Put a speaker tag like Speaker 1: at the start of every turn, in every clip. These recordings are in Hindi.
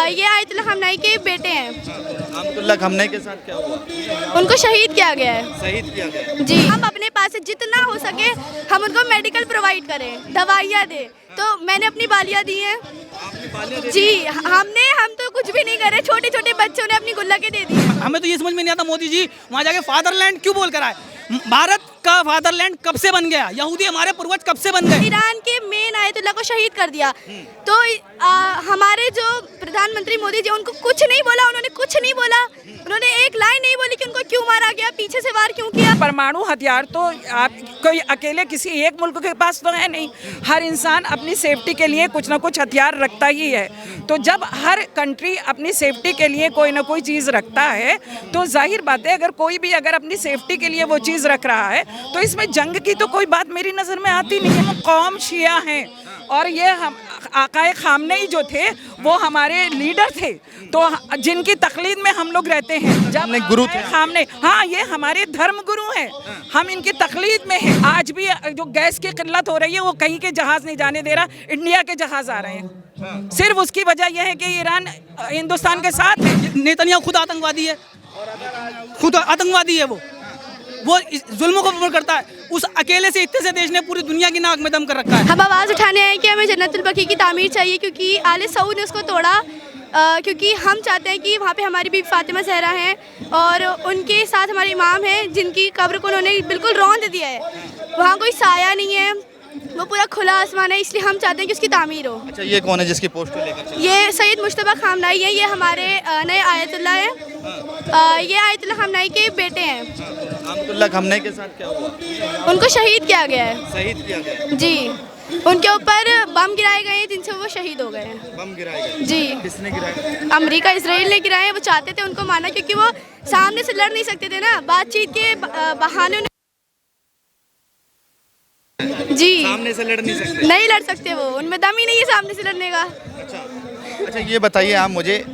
Speaker 1: ये आयतुल्ला खamenei के बेटे हैं।
Speaker 2: आयतुल्ला खamenei के साथ क्या हुआ?
Speaker 1: उनको शहीद किया गया है।
Speaker 2: शहीद किया गया।
Speaker 1: जी, हम अपने पास से जितना हो सके हम उनको मेडिकल प्रोवाइड करें, दवाइयाँ दें। तो मैंने अपनी बालियाँ दी हैं। जी, हम तो कुछ भी नहीं करे, छोटे छोटे बच्चों ने अपनी गुल्लकें दे दी।
Speaker 3: हमें तो ये समझ में नहीं आता मोदी जी वहाँ जाके फादरलैंड क्यों बोल कर आए। भारत का फादरलैंड कब से बन गया? यहूदी हमारे पूर्वज कब से बन गए?
Speaker 1: ईरान के मेन आयतुल्ला को शहीद कर दिया। तो हमारे जो प्रधानमंत्री मोदी जी उनको कुछ नहीं बोला, उन्होंने कुछ नहीं बोला, उन्होंने एक लाइन नहीं बोली कि उनको क्यों मारा गया, पीछे से वार क्यों किया।
Speaker 4: परमाणु हथियार तो आप कोई अकेले किसी एक मुल्क के पास तो है नहीं, हर इंसान अपनी सेफ्टी के लिए कुछ ना कुछ हथियार रखता ही है। तो जब हर कंट्री अपनी सेफ्टी के लिए कोई ना कोई चीज़ रखता है तो जाहिर बात है अगर कोई भी अगर अपनी सेफ्टी के लिए वो चीज़ रख रहा है तो इसमें जंग की तो कोई बात मेरी नज़र में आती नहीं है। कौम शिया हैं और ये हम आकाए खामनेई जो थे वो हमारे लीडर थे, तो जिनकी तकलीद में हम लोग रहते हैं। जब
Speaker 2: गुरु थे
Speaker 4: खामनेई, हाँ ये हमारे धर्म गुरु हैं, हम इनकी तकलीद में हैं। आज भी जो गैस की किल्लत हो रही है वो कहीं के जहाज़ नहीं जाने दे रहा, इंडिया के जहाज़ आ रहे हैं। सिर्फ उसकी वजह यह है कि ईरान हिंदुस्तान के साथ है।
Speaker 3: नेतन्याहू खुद आतंकवादी है, खुद आतंकवादी है। वो जुल्मों को प्रमोट करता है। उस अकेले से इतने से देश ने पूरी दुनिया की नाक में दम कर रखा है।
Speaker 1: हम आवाज़ उठाने आए कि हमें जन्नतुल बकी की तामीर चाहिए, क्योंकि आले सऊद ने उसको तोड़ा। क्योंकि हम चाहते हैं कि वहाँ पे हमारी बीबी फातिमा ज़हरा हैं और उनके साथ हमारे इमाम हैं जिनकी कब्र को उन्होंने बिल्कुल रौंद दिया है। वहाँ कोई साया नहीं है, वो पूरा खुला आसमान है, इसलिए हम चाहते हैं कि उसकी तामीर हो।
Speaker 2: अच्छा, ये कौन है जिसकी पोस्टर लेकर चल?
Speaker 1: ये सैयद मुश्तबा खamenei है, ये हमारे नए आयतुल्ला हैं। ये आयतुल्ला खamenei के बेटे हैं।
Speaker 2: आयतुल्ला खamenei के साथ क्या हुआ?
Speaker 1: उनको शहीद किया गया है।
Speaker 2: शहीद किया गया।
Speaker 1: जी, उनके ऊपर बम गिराए गए हैं जिनसे वो शहीद हो गए हैं।
Speaker 2: बम गिराए गए?
Speaker 1: जी।
Speaker 2: किसने गिराए?
Speaker 1: अमेरिका इसराइल ने गिराए। वो चाहते थे उनको मारना, क्योंकि वो सामने से लड़ नहीं सकते थे ना, बातचीत के बहाने जी
Speaker 2: सामने से लड़ नहीं सकते।
Speaker 1: नहीं लड़ सकते, वो उनमें दम ही नहीं है सामने से लड़ने का।
Speaker 2: अच्छा, ये बताइए आप मुझे,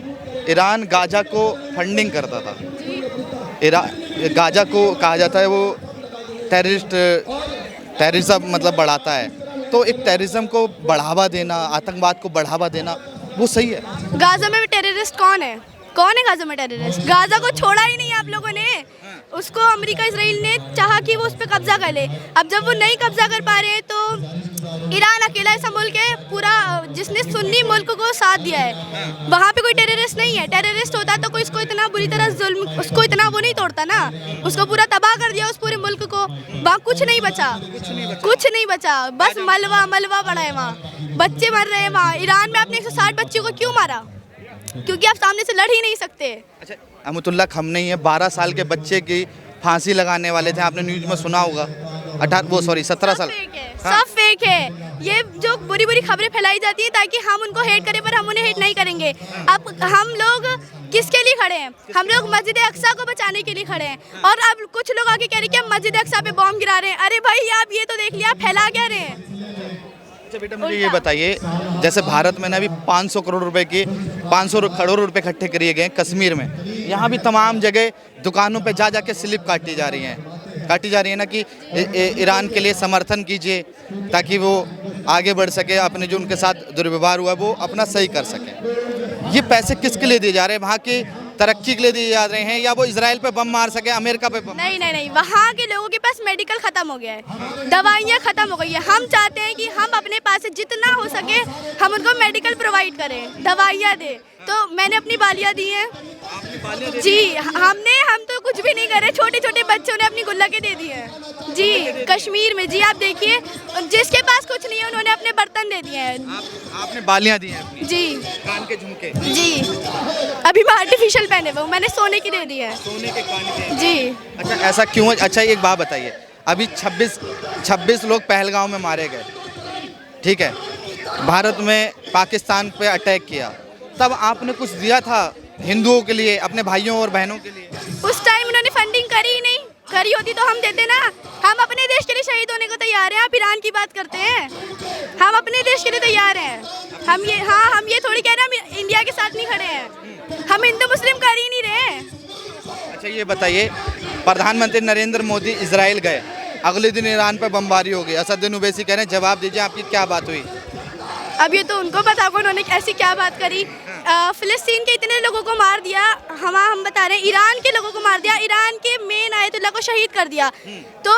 Speaker 2: ईरान गाजा को फंडिंग करता था। गाजा को कहा जाता है वो टेररिज्म मतलब बढ़ाता है, तो एक टेररिज्म को बढ़ावा देना, आतंकवाद को बढ़ावा देना, वो सही है?
Speaker 1: गाजा में टेररिस्ट कौन है? कौन है गाजा में टेररिस्ट? गाजा को छोड़ा ही नहीं आप लोगों ने। उसको अमेरिका इसराइल ने चाहा कि वो उस पर कब्जा कर ले। अब जब वो नहीं कब्जा कर पा रहे तो ईरान अकेला ऐसा मुल्क है पूरा जिसने सुन्नी मुल्क को साथ दिया है, वहाँ पे कोई टेररिस्ट नहीं है। टेररिस्ट होता तो कोई इसको इतना बुरी तरह जुल्म, उसको इतना वो नहीं तोड़ता ना, उसको पूरा तबाह कर दिया उस पूरे मुल्क को। वहाँ कुछ नहीं बचा, कुछ नहीं बचा, बस मलबा मलबा पड़ा है वहाँ, बच्चे मर रहे हैं वहाँ। ईरान में आपने 160 बच्चों को क्यों मारा? क्योंकि आप सामने से लड़ ही नहीं सकते।
Speaker 2: अच्छा, आयतुल्ला खamenei है, 12 साल के बच्चे की फांसी लगाने वाले थे, आपने न्यूज में सुना होगा। 17 साल।
Speaker 1: सब फेक है। ये जो बुरी बुरी खबरें फैलाई जाती है ताकि हम उनको हेट करें, पर हम उन्हें हेट नहीं करेंगे। अब हम लोग किसके लिए खड़े हैं? हम लोग मस्जिद अक्सा को बचाने के लिए खड़े हैं। और अब कुछ लोग आके कह रहे हैं कि हम मस्जिद अक्सा पे बॉम्ब गिरा रहे हैं। अरे भाई, आप ये तो देख लिया, फैला क्या रहे हैं?
Speaker 2: अच्छा बेटा, मुझे ये बताइए, जैसे भारत में ना अभी 500 करोड़ रुपए की 500 करोड़ रुपए इकट्ठे किए गए कश्मीर में, यहाँ भी तमाम जगह दुकानों पे जा जाके स्लिप काटी जा रही है ना कि ईरान के लिए समर्थन कीजिए ताकि वो आगे बढ़ सके, अपने जो उनके साथ दुर्व्यवहार हुआ वो अपना सही कर सके। ये पैसे किसके लिए दिए जा रहे हैं? वहाँ की तरक्की के लिए दिए जा रहे हैं या वो इजराइल पे बम मार सके, अमेरिका पे बम?
Speaker 1: नहीं, वहाँ के लोगों के पास मेडिकल खत्म हो गया है, दवाइयाँ खत्म हो गई है। हम चाहते हैं कि हम अपने पास से जितना हो सके हम उनको मेडिकल प्रोवाइड करें, दवाइयाँ दें। तो मैंने अपनी बालियाँ दी हैं। जी, हम तो कुछ भी नहीं करे, छोटे छोटे बच्चों ने अपनी गुल्लकें दे दी हैं। जी, कश्मीर में। जी, आप देखिए, जिसके पास कुछ नहीं है उन्होंने अपने बर्तन दे दिए हैं।
Speaker 2: आपने बालियाँ दी हैं अपनी?
Speaker 1: जी।
Speaker 2: कान के झुमके?
Speaker 1: जी, अभी मैं आर्टिफिशियल पहने हुए, मैंने सोने की दे दी है।
Speaker 2: सोने के कान के?
Speaker 1: जी।
Speaker 2: अच्छा, ऐसा क्यों? अच्छा, एक बात बताइए, अभी 26 लोग पहलगांव में मारे गए, ठीक है, भारत में पाकिस्तान पे अटैक किया, तब आपने कुछ दिया था हिंदुओं के लिए, अपने भाइयों और बहनों के लिए?
Speaker 1: उस टाइम उन्होंने फंडिंग करी ही नहीं, करी होती तो हम देते ना। हम अपने देश के लिए शहीद होने को तैयार हैं। आप ईरान की बात करते हैं, हम अपने देश के लिए तैयार हैं। हम ये थोड़ी कह रहे हैं हम इंडिया के साथ नहीं खड़े हैं, हम हिंदू मुस्लिम कर ही नहीं रहे हैं।
Speaker 2: अच्छा, ये बताइए, प्रधानमंत्री नरेंद्र मोदी इजराइल गए, अगले दिन ईरान पर बमबारी हो गई, असदुद्दीन ओवैसी कह रहे हैं जवाब दीजिए आपकी क्या बात हुई?
Speaker 1: अब ये तो उनको पता होगा उन्होंने ऐसी क्या बात करी। फिलिस्तीन के इतने लोगों को मार दिया, हम बता रहे हैं ईरान के लोगों को मार दिया, ईरान के मेन आयतुल्लाह को शहीद कर दिया। तो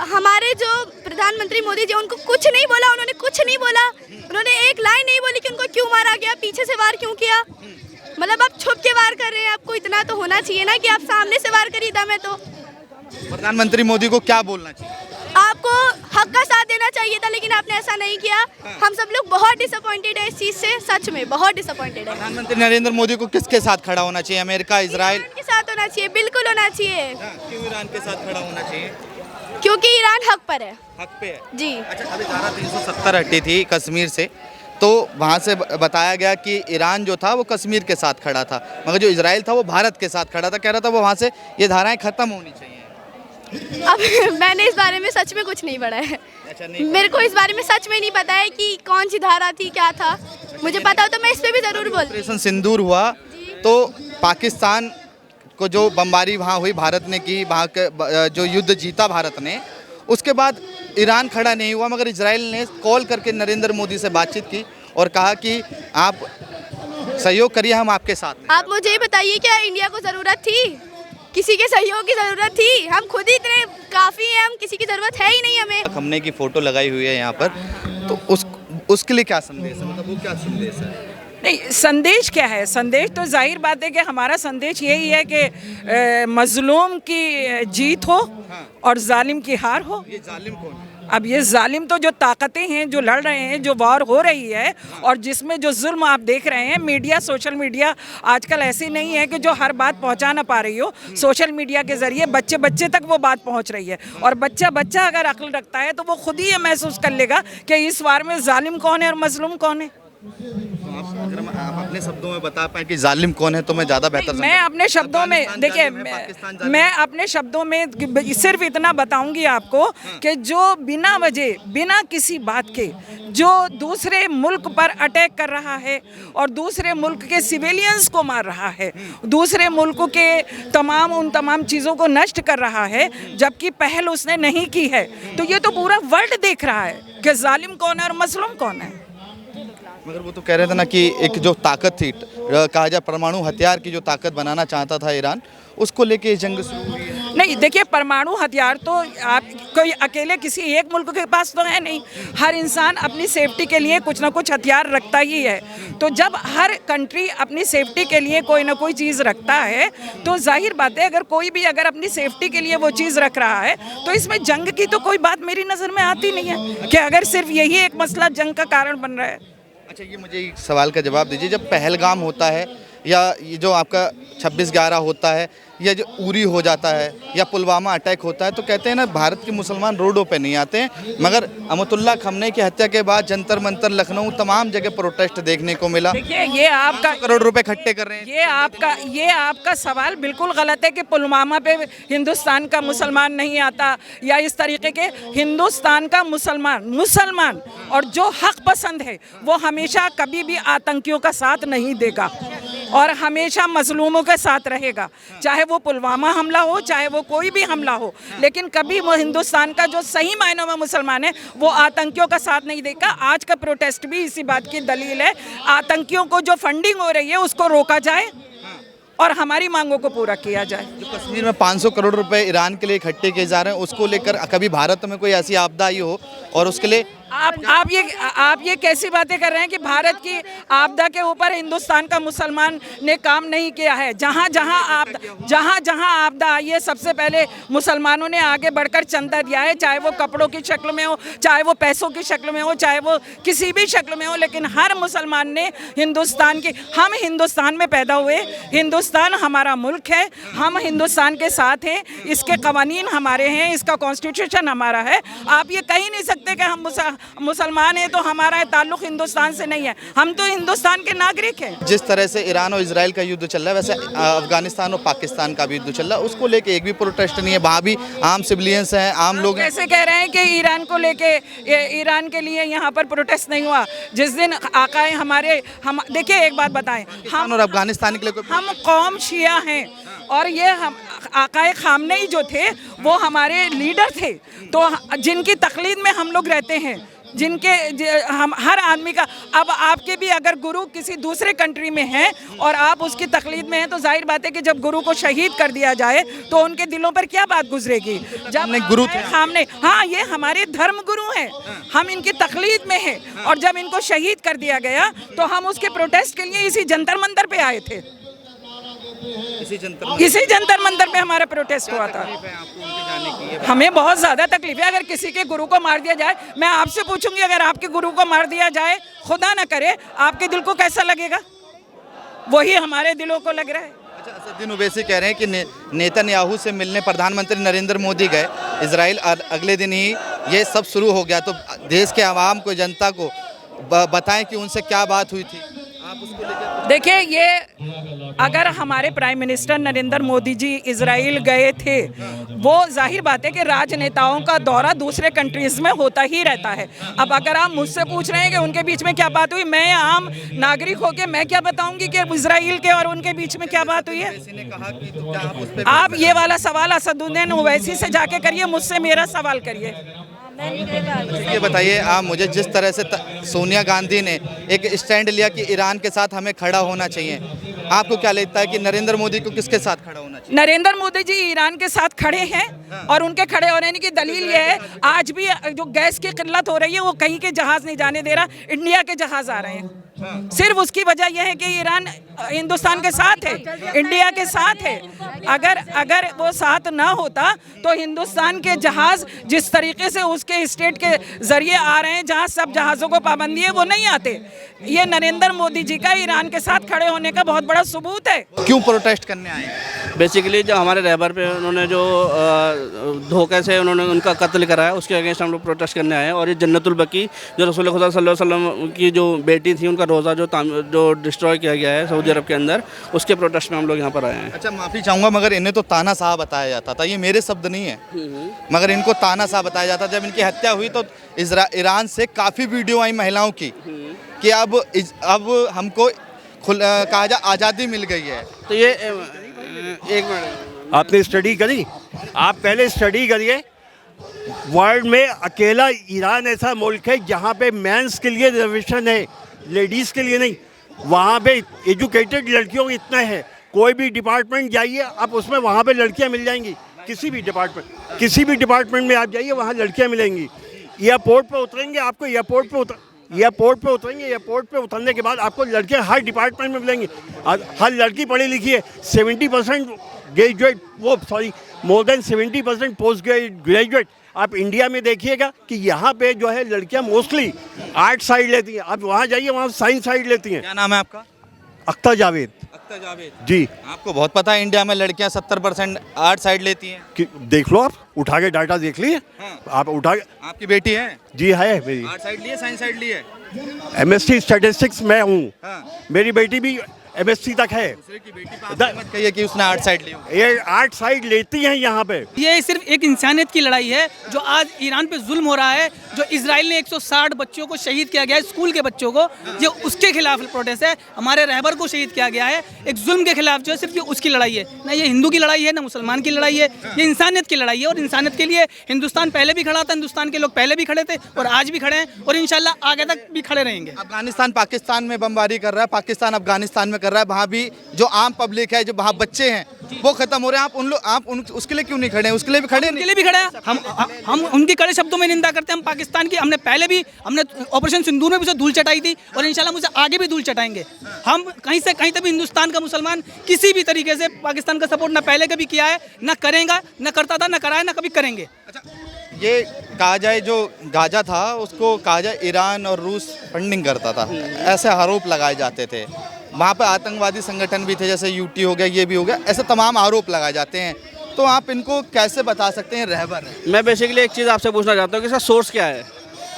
Speaker 1: हमारे जो प्रधानमंत्री मोदी जी उनको कुछ नहीं बोला, उन्होंने कुछ नहीं बोला, उन्होंने एक लाइन नहीं बोली कि उनको क्यों मारा गया, पीछे से वार क्यों किया। मतलब आप छुप के वार कर रहे हैं, आपको इतना तो होना चाहिए ना कि आप सामने से वार करिए दम है तो।
Speaker 2: प्रधानमंत्री मोदी को क्या बोलना चाहिए?
Speaker 1: आपको हक का साथ देना चाहिए था, लेकिन आपने ऐसा नहीं किया। हम सब लोग बहुत डिसअपॉइंटेड है इस चीज़ से, सच में बहुत डिसअपॉइंटेड है।
Speaker 2: प्रधानमंत्री नरेंद्र मोदी को किसके साथ खड़ा होना चाहिए? अमेरिका, इजराइल
Speaker 1: ईरान के साथ होना चाहिए, बिल्कुल होना चाहिए।
Speaker 2: क्यों ईरान के साथ खड़ा होना चाहिए?
Speaker 1: क्योंकि ईरान हक पर है।
Speaker 2: हक पे है
Speaker 1: जी।
Speaker 2: अच्छा, अभी धारा 370 हटी थी कश्मीर से, तो वहाँ से बताया गया कि ईरान जो था वो कश्मीर के साथ खड़ा था, मगर जो इजराइल था वो भारत के साथ खड़ा था। कह रहा था वो वहाँ से ये धाराएं खत्म होनी चाहिए।
Speaker 1: अब मैंने इस बारे में सच में कुछ नहीं पढ़ा है।
Speaker 2: अच्छा, नहीं
Speaker 1: मेरे को इस बारे में सच में नहीं पता है कि कौन सी धारा थी, क्या था। मुझे पता हो तो मैं इस पे भी ज़रूर बोलती।
Speaker 2: ऑपरेशन सिंदूर हुआ तो पाकिस्तान को जो बमबारी वहाँ हुई भारत ने की, वहाँ के जो युद्ध जीता भारत ने, उसके बाद ईरान खड़ा नहीं हुआ, मगर इजराइल ने कॉल करके नरेंद्र मोदी से बातचीत की और कहा कि आप सहयोग करिए, हम आपके साथ हैं।
Speaker 1: आप मुझे ये बताइए, क्या इंडिया को ज़रूरत थी? किसी के सहयोग की ज़रूरत थी? हम खुद ही इतने काफ़ी हैं, हम किसी की ज़रूरत है ही नहीं हमें।
Speaker 2: हमने की फ़ोटो लगाई हुई है यहाँ पर, तो उसके लिए क्या संदेश है? मतलब वो क्या संदेश है?
Speaker 4: नहीं, संदेश क्या है? संदेश तो जाहिर बात है कि हमारा संदेश यही है कि मजलूम की जीत हो और जालिम की हार हो।
Speaker 2: ये जालिम कौन है?
Speaker 4: अब ये जालिम तो जो ताकतें हैं जो लड़ रहे हैं, जो वॉर हो रही है और जिसमें जो जुल्म आप देख रहे हैं, मीडिया, सोशल मीडिया आजकल ऐसी नहीं है कि जो हर बात पहुंचा ना पा रही हो। सोशल मीडिया के ज़रिए बच्चे बच्चे तक वो बात पहुंच रही है, और बच्चा बच्चा अगर अक्ल रखता है तो वो खुद ही ये महसूस कर लेगा कि इस वार में जालिम कौन है और मजलूम कौन है।
Speaker 2: अगर आप अपने शब्दों में बता पाए कि जालिम कौन है तो मैं ज़्यादा बेहतर समझूंगा।
Speaker 4: मैं अपने शब्दों में देखिए, मैं अपने शब्दों में सिर्फ इतना बताऊंगी आपको कि जो बिना वजह, बिना किसी बात के जो दूसरे मुल्क पर अटैक कर रहा है और दूसरे मुल्क के सिविलियंस को मार रहा है, दूसरे मुल्क के उन तमाम चीज़ों को नष्ट कर रहा है, जबकि पहल उसने नहीं की है, तो ये तो पूरा वर्ल्ड देख रहा है कि जालिम कौन है और मजलूम कौन है।
Speaker 2: मगर वो तो कह रहे थे ना कि एक जो ताकत थी, कहा जाए परमाणु हथियार की जो ताकत बनाना चाहता था ईरान, उसको लेके जंग शुरू हुई है।
Speaker 4: नहीं, देखिए, परमाणु हथियार तो आप कोई अकेले किसी एक मुल्क के पास तो है नहीं। हर इंसान अपनी सेफ्टी के लिए कुछ ना कुछ हथियार रखता ही है। तो जब हर कंट्री अपनी सेफ्टी के लिए कोई ना कोई चीज़ रखता है, तो जाहिर बात है अगर कोई भी अगर अपनी सेफ्टी के लिए वो चीज़ रख रहा है, तो इसमें जंग की तो कोई बात मेरी नज़र में आती नहीं है कि अगर सिर्फ यही एक मसला जंग का कारण बन रहा है।
Speaker 2: अच्छा, ये मुझे एक सवाल का जवाब दीजिए, जब पहलगाम होता है या ये जो आपका 26/11 होता है या जो उरी हो जाता है या पुलवामा अटैक होता है, तो कहते हैं ना भारत के मुसलमान रोडों पे नहीं आते हैं, मगर अमतुल्लाह खमने की हत्या के बाद जंतर मंतर, लखनऊ, तमाम जगह प्रोटेस्ट देखने को मिला।
Speaker 4: देखिए, ये आपका
Speaker 2: करोड़ रुपए इकट्ठे कर रहे हैं।
Speaker 4: ये आपका सवाल बिल्कुल गलत है कि पुलवामा पे हिंदुस्तान का मुसलमान नहीं आता या इस तरीके के। हिंदुस्तान का मुसलमान और जो हक पसंद है वो हमेशा कभी भी आतंकियों का साथ नहीं देगा और हमेशा मजलूमों के साथ रहेगा, चाहे वो पुलवामा हमला हो, चाहे वो कोई भी हमला हो। लेकिन कभी वो हिंदुस्तान का जो सही मायनों में मुसलमान है वो आतंकियों का साथ नहीं देगा। आज का प्रोटेस्ट भी इसी बात की दलील है। आतंकियों को जो फंडिंग हो रही है उसको रोका जाए और हमारी मांगों को पूरा किया जाए।
Speaker 2: जो कश्मीर में 500 करोड़ रुपए ईरान के लिए इकट्ठे किए जा रहे हैं, उसको लेकर कभी भारत में कोई ऐसी आपदा आई हो और उसके लिए
Speaker 4: आप ये कैसी बातें कर रहे हैं कि भारत की आपदा के ऊपर हिंदुस्तान का मुसलमान ने काम नहीं किया है। जहाँ जहाँ आपदा आई है, सबसे पहले मुसलमानों ने आगे बढ़कर चंदा दिया है, चाहे वो कपड़ों की शक्ल में हो, चाहे वो पैसों की शक्ल में हो, चाहे वो किसी भी शक्ल में हो, लेकिन हर मुसलमान ने हम हिंदुस्तान में पैदा हुए, हिंदुस्तान हमारा मुल्क है, हम हिंदुस्तान के साथ हैं, इसके कवानीन हमारे हैं, इसका कॉन्स्टिट्यूशन हमारा है। आप ये कह ही नहीं सकते कि हम मुसलमान है तो हमारा ताल्लुक हिंदुस्तान से नहीं है। हम तो हिंदुस्तान के नागरिक हैं।
Speaker 2: जिस तरह से ईरान और इजराइल का युद्ध चल रहा है, वैसे अफगानिस्तान और पाकिस्तान का भी युद्ध चल रहा है, उसको लेके एक भी प्रोटेस्ट नहीं है। वहाँ भी आम सिविलियंस हैं, आम लोग हैं।
Speaker 4: कैसे कह रहे हैं कि ईरान को लेके, ईरान के लिए यहाँ पर प्रोटेस्ट नहीं हुआ? जिस दिन आकाए हम देखिए, एक बात बताएं, हम
Speaker 2: और अफगानिस्तान के लिए
Speaker 4: हम कौम शिया हैं और ये हम आकाए खामनेई जो थे वो हमारे लीडर थे, तो जिनकी तकलीद में हम लोग रहते हैं, हम हर आदमी का, अब आपके भी अगर गुरु किसी दूसरे कंट्री में हैं और आप उसकी तकलीद में हैं तो जाहिर बात है कि जब गुरु को शहीद कर दिया जाए तो उनके दिलों पर क्या बात गुजरेगी। जब
Speaker 2: गुरु
Speaker 4: सामने, हाँ, ये हमारे धर्म गुरु हैं, हम इनकी तकलीद में हैं, और जब इनको शहीद कर दिया गया तो हम उसके प्रोटेस्ट के लिए इसी जंतर मंतर पे आए थे। इसी जंतर मंतर पे हमारा प्रोटेस्ट हुआ था। हमें बहुत ज़्यादा तकलीफ है। अगर किसी के गुरु को मार दिया जाए, मैं आपसे पूछूंगी, अगर आपके गुरु को मार दिया जाए, खुदा ना करे, आपके दिल को कैसा लगेगा? वही हमारे दिलों को लग रहा है।
Speaker 2: अच्छा, असदुद्दीन ओवैसी कह रहे हैं कि नेतन्याहू से मिलने प्रधानमंत्री नरेंद्र मोदी गए इजराइल, अगले दिन ही ये सब शुरू हो गया। तो देश के आवाम को, जनता को बताएं कि उनसे क्या बात हुई थी। आप उसको लेकर
Speaker 4: देखिए, ये अगर हमारे prime minister Narendra Modi ji Israel गए थे, वो जाहिर बात है कि राजनेताओं का दौरा दूसरे कंट्रीज़ में होता ही रहता है। अब अगर आप मुझसे पूछ रहे हैं कि उनके बीच में क्या बात हुई, मैं आम नागरिक होके मैं क्या बताऊंगी कि इजराइल के और उनके बीच में क्या बात हुई है। आप ये वाला सवाल असदुद्दीन ओवैसी से जाके करिए, मुझसे मेरा सवाल करिए।
Speaker 2: ये बताइए आप मुझे, जिस तरह से सोनिया गांधी ने एक स्टैंड लिया कि ईरान के साथ हमें खड़ा होना चाहिए, आपको क्या लगता है कि नरेंद्र मोदी को किसके साथ खड़ा होना चाहिए?
Speaker 4: नरेंद्र मोदी जी ईरान के साथ खड़े हैं, और उनके खड़े होने की दलील ये है, आज भी जो गैस की किल्लत हो रही है, वो कहीं के जहाज नहीं जाने दे रहा, इंडिया के जहाज आ रहे हैं। सिर्फ उसकी वजह यह है कि ईरान हिंदुस्तान के साथ है, इंडिया के साथ है। अगर वो साथ ना होता तो हिंदुस्तान के जहाज जिस तरीके से उसके स्टेट के जरिए आ रहे हैं, जहां सब जहाज़ों को पाबंदी है, वो नहीं आते। ये नरेंद्र मोदी जी का ईरान के साथ खड़े होने का बहुत बड़ा सबूत है।
Speaker 2: क्यों प्रोटेस्ट करने आए?
Speaker 5: बेसिकली जो हमारे रहबर पे उन्होंने जो धोखे से उन्होंने उनका कत्ल कराया, उसके अगेंस्ट हम लोग प्रोटेस्ट करने आए हैं। और ये जन्नतुल बकी जो रसूल खुदा सल्लल्लाहु अलैहि वसल्लम की जो बेटी थी, उनका रोज़ा जो डिस्ट्रॉय किया गया है सऊदी अरब के अंदर, उसके प्रोटेस्ट में हम लोग यहाँ पर आए हैं।
Speaker 2: अच्छा, माफ़ी चाहूँगा, मगर इन्हें तो ताना शाह बताया जाता था, ये मेरे शब्द नहीं है, मगर इनको ताना शाह बताया जाता। जब इनकी हत्या हुई तो ईरान से काफ़ी वीडियो आई महिलाओं की कि अब हमको कहा जाए आज़ादी मिल गई है।
Speaker 5: तो ये एक मिनट,
Speaker 6: आपने स्टडी करी? आप पहले स्टडी करिए। वर्ल्ड में अकेला ईरान ऐसा मुल्क है जहाँ पे मेंस के लिए रिजर्वेशन है, लेडीज़ के लिए नहीं। वहाँ पे एजुकेटेड लड़कियों इतना है, कोई भी डिपार्टमेंट जाइए आप, उसमें वहाँ पे लड़कियाँ मिल जाएंगी। किसी भी डिपार्टमेंट में आप जाइए, वहाँ लड़कियाँ मिलेंगी। एयरपोर्ट पे उतरेंगे, आपको एयरपोर्ट पे उतरने के बाद आपको लड़कियाँ हर डिपार्टमेंट में मिलेंगी। हर लड़की पढ़ी लिखी है। 70% graduate, more than 70% post graduate. आप इंडिया में देखिएगा कि यहाँ पे जो है लड़कियाँ मोस्टली आर्ट साइड लेती हैं। आप वहाँ जाइए, वहाँ साइंस साइड लेती हैं।
Speaker 2: क्या नाम है आपका?
Speaker 6: अख्तर जावेद।
Speaker 2: अख्तर जावेद
Speaker 6: जी।
Speaker 2: आपको बहुत पता है इंडिया में लड़कियाँ 70% आर्ट साइड लेती हैं।
Speaker 6: देख लो, आप उठा के डाटा देख लिए।
Speaker 2: हाँ।
Speaker 6: आप उठा के,
Speaker 2: आपकी बेटी है?
Speaker 6: जी है मेरी।
Speaker 2: आर्ट साइड ली है, साइंस साइड ली है?
Speaker 6: MSc स्टैटिस्टिक्स में हूँ।
Speaker 2: हाँ।
Speaker 6: मेरी बेटी भी MSc तक है।
Speaker 2: दूसरे की बेटी पे आप मत कहिए कि उसने आर्ट साइड ली हो।
Speaker 6: ये आर्ट साइड लेती हैं यहाँ पे।
Speaker 3: ये सिर्फ एक इंसानियत की लड़ाई है जो आज ईरान पे जुल्म हो रहा है, जो इजराइल ने 160 बच्चों को शहीद किया गया है, स्कूल के बच्चों को, ये उसके खिलाफ प्रोटेस्ट है। हमारे रहबर को शहीद किया गया है, एक जुल्म के खिलाफ जो है, सिर्फ ये उसकी लड़ाई है। ना ये हिंदू की लड़ाई है, ना मुसलमान की लड़ाई है, ये इंसानियत की लड़ाई है। और इंसानियत के लिए हिंदुस्तान पहले भी खड़ा था, हिंदुस्तान के लोग पहले भी खड़े थे और आज भी खड़े हैं, और इंशाल्लाह आगे तक भी खड़े रहेंगे।
Speaker 2: अफगानिस्तान पाकिस्तान में बमबारी कर रहा है, पाकिस्तान अफगानिस्तान में कर रहा है, वहाँ भी जो आम पब्लिक है, जो वहाँ बच्चे हैं, वो खत्म हो रहे हैं। उसके लिए क्यों नहीं खड़े हैं? उसके लिए भी खड़े
Speaker 3: उनके लिए भी खड़े हैं। हम उनकी कड़े शब्दों में निंदा करते हैं। हम पाकिस्तान की हमने ऑपरेशन सिंदूर में भी उसे धूल चटाई थी, और इंशाल्लाह मुझे आगे भी धूल चटाएंगे। हम कहीं से कहीं तक भी हिंदुस्तान का मुसलमान किसी भी तरीके से पाकिस्तान का सपोर्ट ना पहले कभी किया है, ना करेगा, ना करता था, ना कराया, ना कभी करेंगे।
Speaker 2: ये कहा जाए जो गाजा था, उसको कहा जाए ईरान और रूस फंडिंग करता था, ऐसे आरोप लगाए जाते थे। वहाँ पे आतंकवादी संगठन भी थे, जैसे यूटी हो गया, ये भी हो गया, ऐसे तमाम आरोप लगाए जाते हैं। तो आप इनको कैसे बता सकते हैं रहबर?
Speaker 5: मैं बेसिकली एक चीज़ आपसे पूछना चाहता हूँ कि इसका सोर्स क्या है।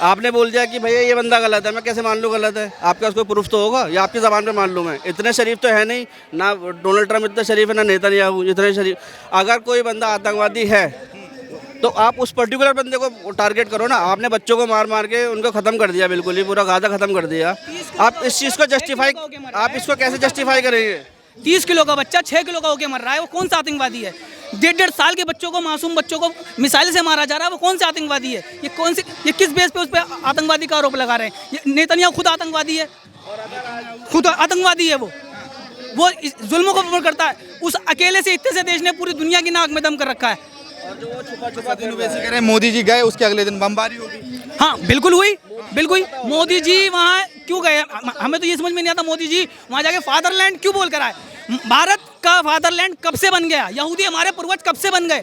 Speaker 5: आपने बोल दिया कि भैया ये बंदा गलत है, मैं कैसे मान लूँ गलत है? आपके पास कोई प्रूफ तो होगा, या आपकी ज़बान पे मान लूँ मैं? इतने शरीफ तो है नहीं ना, डोनाल्ड ट्रम्प इतने शरीफ है, ना नेतन्याहू इतने शरीफ। अगर कोई बंदा आतंकवादी है तो आप उस पर्टिकुलर बंदे को टारगेट करो ना। आपने बच्चों को मार मार के उनको ख़त्म कर दिया, बिल्कुल ही पूरा गाजा ख़त्म कर दिया। आप इस चीज़ को जस्टिफाई, आप इसको कैसे जस्टिफाई करेंगे?
Speaker 3: 30 किलो का बच्चा 6 किलो का होके मर रहा है, वो कौन सा आतंकवादी है? 1.5 साल के बच्चों को, मासूम बच्चों को मिसाइल से मारा जा रहा है, वो कौन सा आतंकवादी है? ये किस बेस पे उस पर आतंकवादी का आरोप लगा रहे हैं? ये नेतन्याहू खुद आतंकवादी है, खुद आतंकवादी है। वो इस जुल्मों को प्रमोट करता है। उस अकेले से, इतने से देश ने पूरी दुनिया की नाक में दम कर रखा है।
Speaker 2: वैसे कह रहे हैं मोदी जी गए, उसके अगले दिन बमबारी होगी।
Speaker 3: हाँ बिल्कुल हुई, बिल्कुल। मोदी जी वहाँ क्यों गए? हमें तो ये समझ में नहीं आता मोदी जी वहाँ जाके फादरलैंड क्यों बोल कर आए? भारत का फादरलैंड कब से बन गया? यहूदी हमारे पूर्वज कब से बन गए?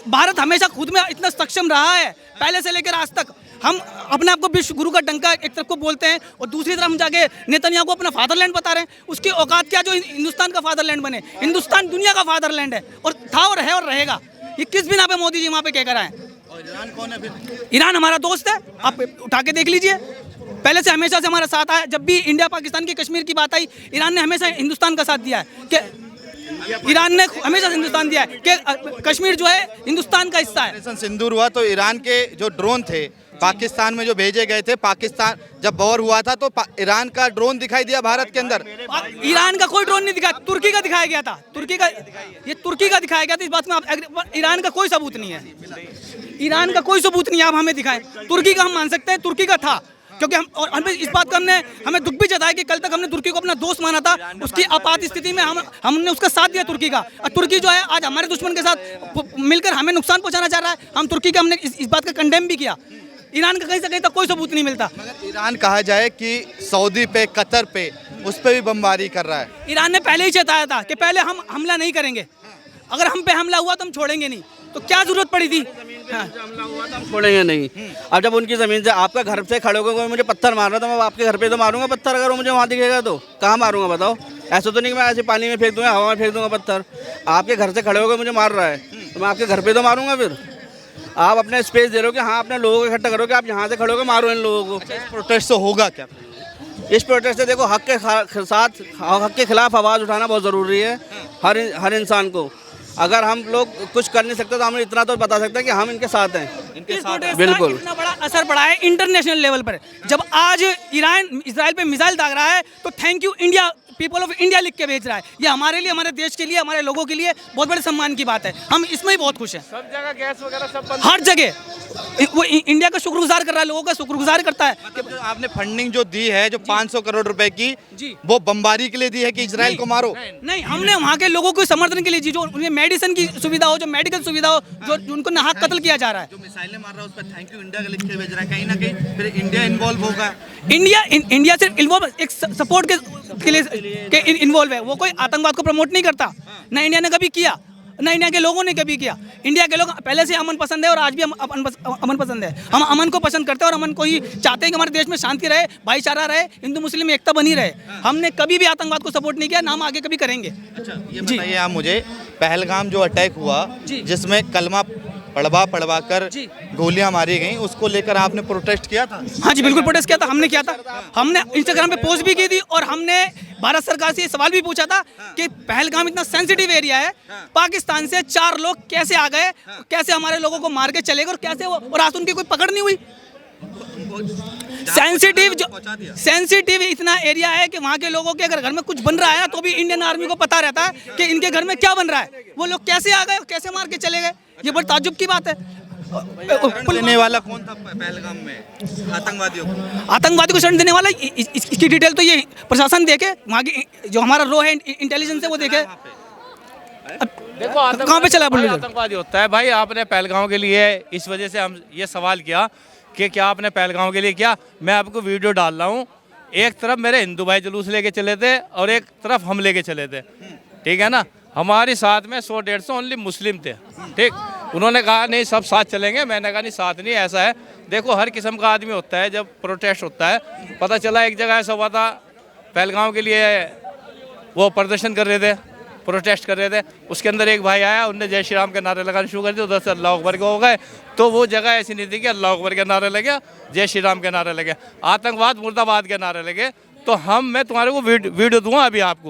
Speaker 3: भारत हमेशा खुद में इतना सक्षम रहा है, पहले से लेकर आज तक। हम अपने आप को विश्व गुरु का डंका एक तरफ को बोलते हैं और दूसरी तरफ हम जाके नेतन्याहू को अपना फादरलैंड बता रहे हैं। उसकी औकात क्या जो हिंदुस्तान का फादरलैंड बने? हिंदुस्तान दुनिया का फादरलैंड है और था और है और रहेगा। ये किस बिना पे मोदी जी वहाँ पे कह कर आए?
Speaker 2: और ईरान कौन है फिर?
Speaker 3: ईरान हमारा दोस्त है, आप उठा के देख लीजिए। पहले से हमेशा से हमारा साथ आया। जब भी इंडिया पाकिस्तान की कश्मीर की बात आई, ईरान ने हमेशा हिंदुस्तान का साथ दिया है। कि ईरान ने हमेशा हिंदुस्तान दिया है कि कश्मीर जो है हिंदुस्तान का हिस्सा है।
Speaker 2: ऑपरेशन सिंदूर हुआ तो ईरान के जो ड्रोन थे पाकिस्तान में जो भेजे गए थे, पाकिस्तान जब वॉर हुआ था तो ईरान का ड्रोन दिखाई दिया भारत के अंदर।
Speaker 3: ईरान का कोई ड्रोन नहीं दिखाया, तुर्की का दिखाया गया था। तुर्की का दिखाया गया था। इस बात में आप, ईरान का कोई सबूत नहीं है। ईरान का कोई सबूत नहीं है, आप हमें दिखाएं। तुर्की का हम मान सकते हैं, तुर्की का था, क्योंकि हमें इस बात का हमें दुख भी जताया कि कल तक हमने तुर्की को अपना दोस्त माना था। उसकी आपात स्थिति में हमने उसका साथ दिया तुर्की का। और तुर्की जो है आज हमारे दुश्मन के साथ मिलकर हमें नुकसान पहुंचाना चाह रहा है। हम तुर्की का हमने इस बात का कंडेम भी किया। ईरान का कहीं से कहीं तक कोई सबूत नहीं मिलता।
Speaker 2: मगर ईरान कहा जाए कि सऊदी पे, कतर पे, उस पे भी बमबारी कर रहा है।
Speaker 3: ईरान ने पहले ही चेताया था कि पहले हम हमला नहीं करेंगे, अगर हम पे हमला हुआ तो हम छोड़ेंगे नहीं। तो क्या जरूरत पड़ी थी?
Speaker 5: हाँ। हमला हुआ तो हम छोड़ेंगे नहीं। अब जब उनकी ज़मीन से आपका घर से खड़े होकर कोई मुझे पत्थर मार रहा, तो मैं आपके घर पे तो मारूंगा पत्थर। अगर वो मुझे वहाँ दिखेगा तो कहाँ मारूंगा बताओ? ऐसा तो नहीं कि मैं ऐसे पानी में फेंक दूंगा, हवा में फेंक दूंगा पत्थर। आपके घर से खड़े होकर मुझे मार रहा है तो मैं आपके घर पे तो मारूंगा। फिर आप अपने स्पेस दे रहे हो कि हाँ अपने लोगों को इकट्ठा करो कि आप यहाँ से खड़े होकर मारो इन लोगों को।
Speaker 2: प्रोटेस्ट तो होगा क्या?
Speaker 5: इस प्रोटेस्ट से देखो हक के खिलाफ आवाज़ उठाना बहुत ज़रूरी है हर इंसान को। अगर हम लोग कुछ कर नहीं सकते तो हम इतना तो बता सकते हैं कि हम इनके साथ हैं। बिल्कुल
Speaker 3: इतना बड़ा असर पड़ा है इंटरनेशनल लेवल पर। जब आज ईरान इजराइल पे मिसाइल दाग रहा है तो thank you India, people of India लिख के भेज रहा है। ये हमारे लिए, हमारे देश के लिए, हमारे लोगों के लिए बहुत बड़े सम्मान की बात है। हम इसमें ही बहुत खुश हैं।
Speaker 7: सब जगह गैस वगैरह सब बंद,
Speaker 3: हर जगह वो इंडिया का शुक्रगुजार कर रहा है, लोगों का शुक्रगुजार करता है।
Speaker 2: मतलब जो आपने फंडिंग जो दी है, जो 500 करोड़ रुपए की,
Speaker 3: जी।
Speaker 2: वो बमबारी के लिए दी है कि इजराइल को मारो?
Speaker 3: नहीं, हमने वहाँ के लोगों को समर्थन के लिए जी, जो उन्हें मेडिसिन की सुविधा हो, जो मेडिकल सुविधा हो, जो उनको नाहक कत्ल किया जा रहा है।
Speaker 2: जो मिसाइलें मार रहा है उस पर थैंक यू इंडिया का लिख के भेज रहा है। कहीं ना कहीं फिर इंडिया इन्वॉल्व होगा।
Speaker 3: इंडिया सिर्फ इन्वॉल्व एक सपोर्ट के लिए इन्वॉल्व है। वो कोई आतंकवाद को प्रमोट नहीं करता, ना इंडिया ने कभी किया, ना इंडिया के लोगों ने कभी किया। इंडिया के लोग पहले से अमन पसंद है और आज भी अमन पसंद है। हम अमन को पसंद करते हैं और अमन को ही चाहते हैं कि हमारे देश में शांति रहे, भाईचारा रहे, हिंदू मुस्लिम एकता बनी रहे। हमने कभी भी आतंकवाद को सपोर्ट नहीं किया, ना हम आगे कभी करेंगे।
Speaker 2: अच्छा, ये बताइए आप मुझे, पहलगाम जो अटैक हुआ जिसमें कलमा पढ़वा कर गोलियां मारी गई, उसको लेकर आपने प्रोटेस्ट किया था?
Speaker 3: हाँ जी बिल्कुल प्रोटेस्ट किया था। हमने किया था, हमने इंस्टाग्राम पे पोस्ट भी की थी और हमने भारत सरकार से ये सवाल भी पूछा था कि पहलगाम इतना सेंसिटिव एरिया है, पाकिस्तान से 4 लोग कैसे आ गए, कैसे हमारे लोगों को मार के चले गए और कैसे और आज उनकी कोई पकड़ नहीं हुई। सेंसिटिव इतना एरिया है कि वहाँ के लोगों के अगर घर में कुछ बन रहा है तो भी इंडियन आर्मी को पता रहता है कि इनके घर में क्या बन रहा है। वो लोग कैसे आ गए, कैसे मार के चले गए, ये बड़ी ताज्जुब की बात है।
Speaker 2: देने वाला कौन था पहलगाम में आतंकवादियों को?
Speaker 3: आतंकवादी को शरण देने वाला इसकी डिटेल तो ये प्रशासन देखे, वहाँ की जो हमारा रो है इंटेलिजेंस है वो देखे।
Speaker 7: देखो
Speaker 3: कहाँ पे चला
Speaker 7: आतंकवादी होता है भाई। आपने पहलगाम के लिए इस वजह से हम ये सवाल किया कि क्या आपने पहलगाम के लिए किया। मैं आपको वीडियो डाल रहा हूँ। एक तरफ मेरे हिंदू भाई जुलूस लेके चले थे और एक तरफ हम लेके चले थे, ठीक है ना। हमारे साथ में 100-150 ओनली मुस्लिम थे, ठीक। उन्होंने कहा नहीं सब साथ चलेंगे, मैंने कहा नहीं साथ नहीं, ऐसा है देखो हर किस्म का आदमी होता है। जब प्रोटेस्ट होता है, पता चला एक जगह ऐसा हुआ था पहलगाम के लिए वो प्रदर्शन कर रहे थे, प्रोटेस्ट कर रहे थे, उसके अंदर एक भाई आया, उनने जय श्री राम के नारे लगाने शुरू कर दिए, उधर से अल्लाह अकबर के हो गए। तो वो जगह ऐसी नहीं थी कि अल्लाह अकबर के नारे लगे, जय श्री राम के नारे लगे, आतंकवाद मुर्दाबाद के नारे लगे। तो मैं तुम्हारे को वीडियो दूंगा अभी आपको।